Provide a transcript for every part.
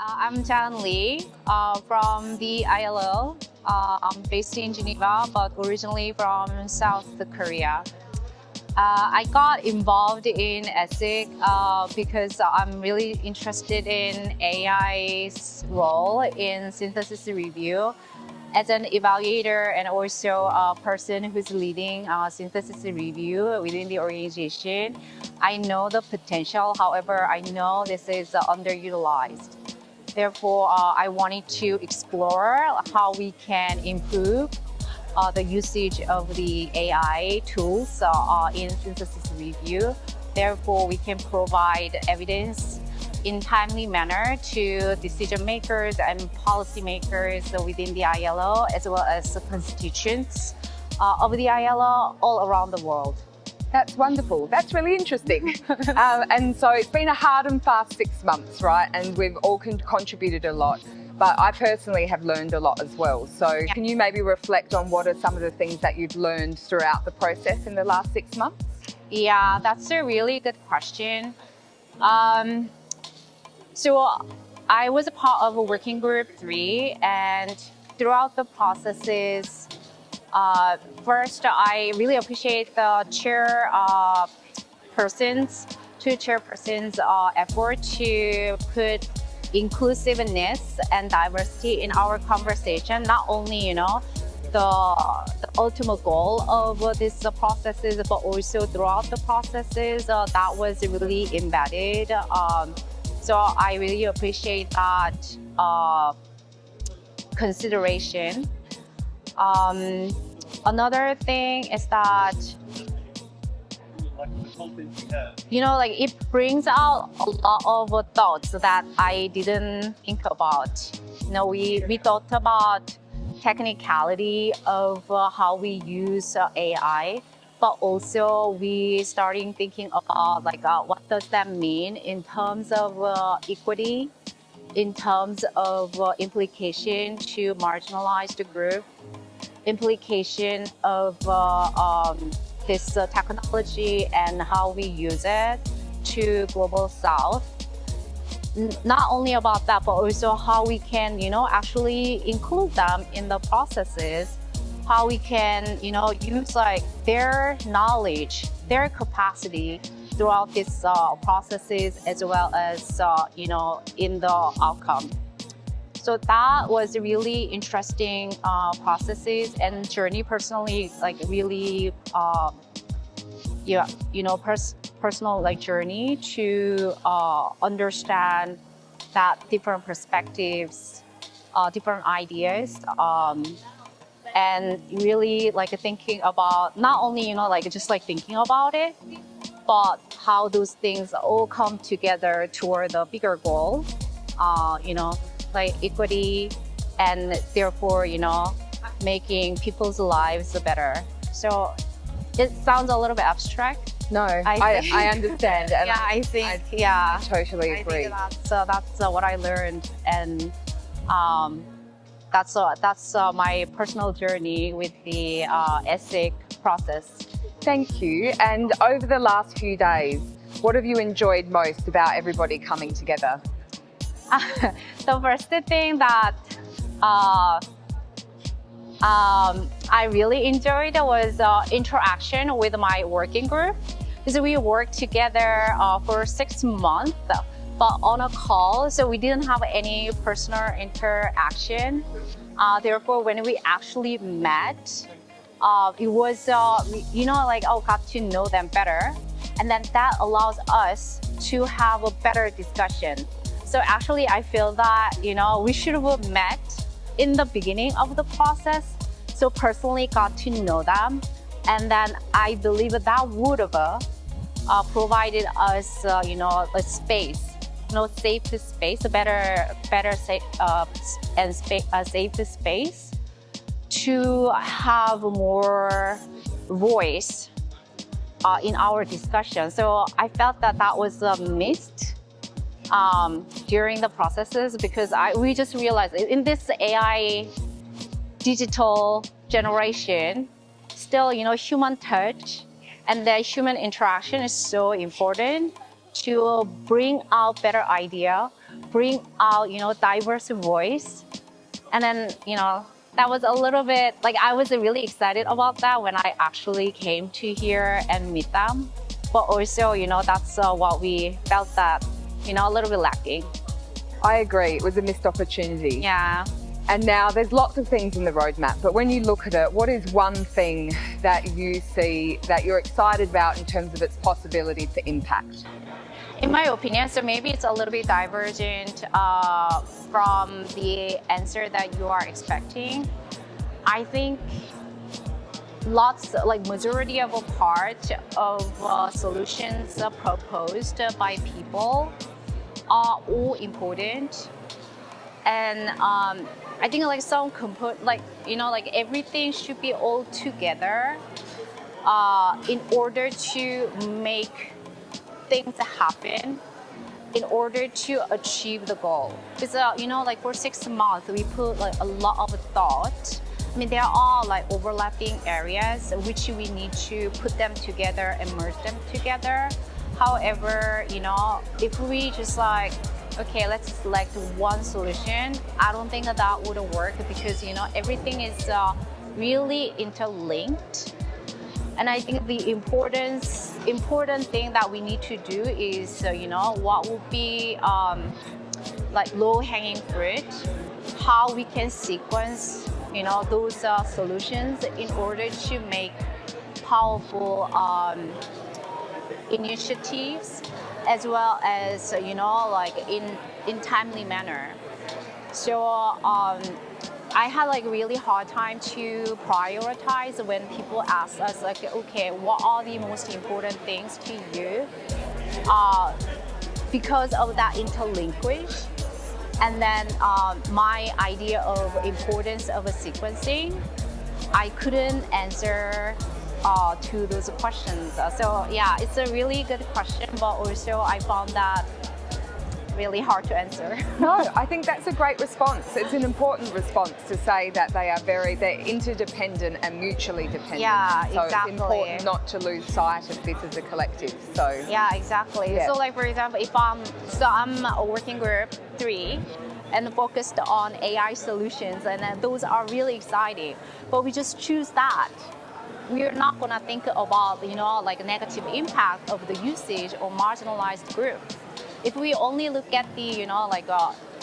I'm Ja Eun Lee from the ILO. I'm based in Geneva, but originally from South Korea. I got involved in ESIC because I'm really interested in AI's role in synthesis review. As an evaluator and also a person who's leading synthesis review within the organization, I know the potential. However, I know this is underutilized. Therefore, I wanted to explore how we can improve the usage of the AI tools in synthesis review. Therefore, we can provide evidence in timely manner to decision makers and policy makers within the ILO, as well as the constituents of the ILO all around the world. That's wonderful. That's really interesting. And so it's been a hard and fast 6 months, right? And we've all contributed a lot. But I personally have learned a lot as well. So can you maybe reflect on what are some of the things that you've learned throughout the process in the last 6 months? Yeah, that's a really good question. So I was a part of a working group 3, and throughout the processes, first, I really appreciate the two chairpersons' effort to put inclusiveness and diversity in our conversation. Not only, the ultimate goal of these processes, but also throughout the processes, that was really embedded. So I really appreciate that consideration. Another thing is that, it brings out a lot of thoughts that I didn't think about. We thought about technicality of how we use AI, but also we starting thinking about what does that mean in terms of equity, in terms of implication to marginalized group, implication of this technology and how we use it to global south. Not only about that, but also how we can, actually include them in the processes, how we can, use their knowledge, their capacity throughout these processes, as well as, in the outcome. So that was really interesting processes and journey personally, really, personal journey to understand that different perspectives, different ideas, and really thinking about not only just thinking about it, but how those things all come together toward the bigger goal, equity, and therefore making people's lives better. So it sounds a little bit abstract. No, I understand. And yeah, I totally agree. That's what I learned, and that's my personal journey with the ESIC process. Thank you. And over the last few days, what have you enjoyed most about everybody coming together? The first thing that I really enjoyed was interaction with my working group, because we worked together for 6 months, but on a call, so we didn't have any personal interaction. Therefore, when we actually met, it was, got to know them better. And then that allows us to have a better discussion. So actually, I feel that, we should have met in the beginning of the process, so personally got to know them. And then I believe that would have provided us, a space, safe space, a better safe and safe space to have more voice in our discussion. So I felt that was missed during the processes, because we just realized in this AI digital generation, still, human touch and the human interaction is so important to bring out better idea, bring out, diverse voice. And then, that was a little bit, like I was really excited about that when I actually came to here and meet them. But also, that's what we felt that, a little bit lacking. I agree, it was a missed opportunity. Yeah. And now there's lots of things in the roadmap, but when you look at it, what is one thing that you see that you're excited about in terms of its possibility to impact? In my opinion, so maybe it's a little bit divergent from the answer that you are expecting. I think majority of a part of solutions proposed by people are all important. And I think some everything should be all together in order to make things happen, in order to achieve the goal. Because for 6 months we put a lot of thought. I mean, there are overlapping areas which we need to put them together and merge them together. However, if we just okay, let's select one solution, I don't think that would work because everything is really interlinked. And I think the important thing that we need to do is, what would be low-hanging fruit, how we can sequence, those solutions in order to make powerful initiatives, as well as, in timely manner. So I had really hard time to prioritize when people ask us okay, what are the most important things to you? Because of that interlinkage. And then my idea of importance of a sequencing, I couldn't answer to those questions. So yeah, it's a really good question, but also I found that really hard to answer. No, I think that's a great response. It's an important response to say that they're interdependent and mutually dependent. Yeah, so exactly. It's important not to lose sight of this as a collective. So yeah, exactly. Yeah. So for example, I'm a working group 3 and focused on AI solutions, and those are really exciting. But we just choose that. We're not gonna think about negative impact of the usage or marginalized groups. If we only look at the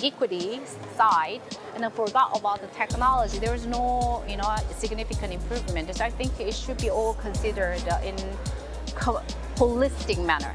equity side and then forgot about the technology, there is no significant improvement. So I think it should be all considered in holistic manner.